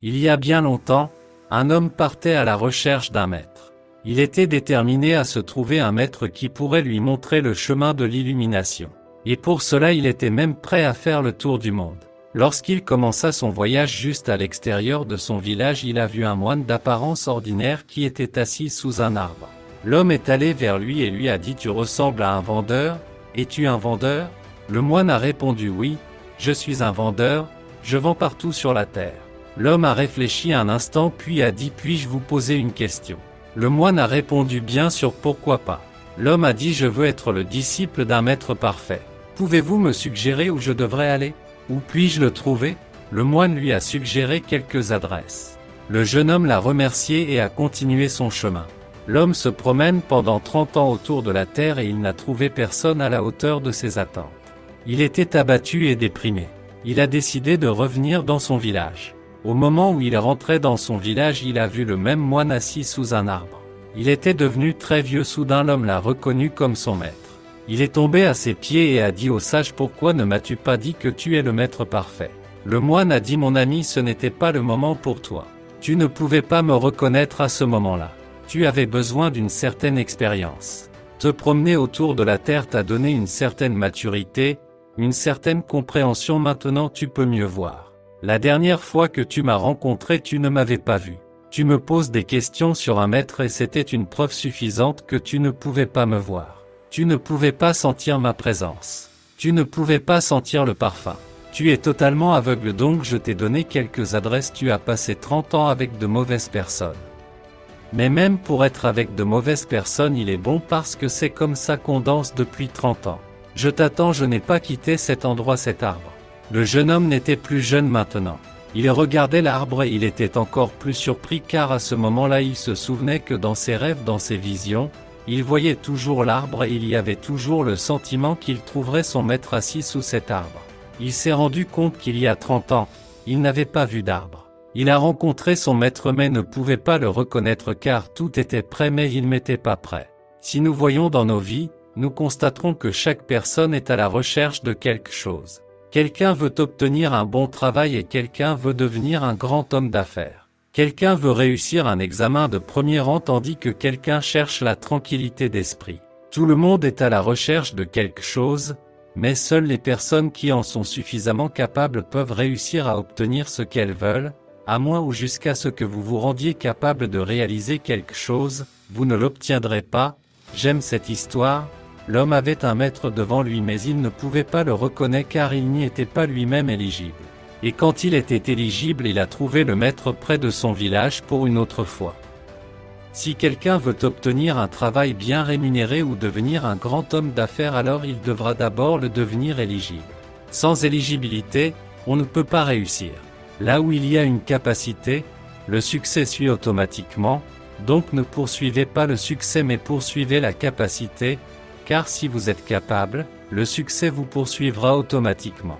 Il y a bien longtemps, un homme partait à la recherche d'un maître. Il était déterminé à se trouver un maître qui pourrait lui montrer le chemin de l'illumination. Et pour cela il était même prêt à faire le tour du monde. Lorsqu'il commença son voyage juste à l'extérieur de son village, il a vu un moine d'apparence ordinaire qui était assis sous un arbre. L'homme est allé vers lui et lui a dit « Tu ressembles à un vendeur, es-tu un vendeur ?» Le moine a répondu « Oui, je suis un vendeur, je vends partout sur la terre. » L'homme a réfléchi un instant puis a dit « Puis-je vous poser une question ?» Le moine a répondu « Bien sûr, pourquoi pas ?» L'homme a dit « Je veux être le disciple d'un maître parfait. Pouvez-vous me suggérer où je devrais aller? Où puis-je le trouver ?» Le moine lui a suggéré quelques adresses. Le jeune homme l'a remercié et a continué son chemin. L'homme se promène pendant 30 ans autour de la terre et il n'a trouvé personne à la hauteur de ses attentes. Il était abattu et déprimé. Il a décidé de revenir dans son village. Au moment où il rentrait dans son village, il a vu le même moine assis sous un arbre. Il était devenu très vieux, soudain l'homme l'a reconnu comme son maître. Il est tombé à ses pieds et a dit au sage « Pourquoi ne m'as-tu pas dit que tu es le maître parfait ?» Le moine a dit « Mon ami, ce n'était pas le moment pour toi. Tu ne pouvais pas me reconnaître à ce moment-là. Tu avais besoin d'une certaine expérience. Te promener autour de la terre t'a donné une certaine maturité, une certaine compréhension, maintenant tu peux mieux voir. La dernière fois que tu m'as rencontré, tu ne m'avais pas vu. Tu me poses des questions sur un maître et c'était une preuve suffisante que tu ne pouvais pas me voir. Tu ne pouvais pas sentir ma présence. Tu ne pouvais pas sentir le parfum. Tu es totalement aveugle, donc je t'ai donné quelques adresses. Tu as passé 30 ans avec de mauvaises personnes. Mais même pour être avec de mauvaises personnes, il est bon parce que c'est comme ça qu'on danse depuis 30 ans. Je t'attends, je n'ai pas quitté cet endroit, cet arbre. Le jeune homme n'était plus jeune maintenant. Il regardait l'arbre et il était encore plus surpris car à ce moment-là il se souvenait que dans ses rêves, dans ses visions, il voyait toujours l'arbre et il y avait toujours le sentiment qu'il trouverait son maître assis sous cet arbre. Il s'est rendu compte qu'il y a 30 ans, il n'avait pas vu d'arbre. Il a rencontré son maître mais ne pouvait pas le reconnaître car tout était prêt mais il n'était pas prêt. Si nous voyons dans nos vies, nous constaterons que chaque personne est à la recherche de quelque chose. Quelqu'un veut obtenir un bon travail et quelqu'un veut devenir un grand homme d'affaires. Quelqu'un veut réussir un examen de premier rang tandis que quelqu'un cherche la tranquillité d'esprit. Tout le monde est à la recherche de quelque chose, mais seules les personnes qui en sont suffisamment capables peuvent réussir à obtenir ce qu'elles veulent, à moins ou jusqu'à ce que vous vous rendiez capable de réaliser quelque chose, vous ne l'obtiendrez pas. J'aime cette histoire. L'homme avait un maître devant lui mais il ne pouvait pas le reconnaître car il n'y était pas lui-même éligible. Et quand il était éligible, il a trouvé le maître près de son village pour une autre fois. Si quelqu'un veut obtenir un travail bien rémunéré ou devenir un grand homme d'affaires, alors il devra d'abord le devenir éligible. Sans éligibilité, on ne peut pas réussir. Là où il y a une capacité, le succès suit automatiquement, donc ne poursuivez pas le succès mais poursuivez la capacité, car si vous êtes capable, le succès vous poursuivra automatiquement.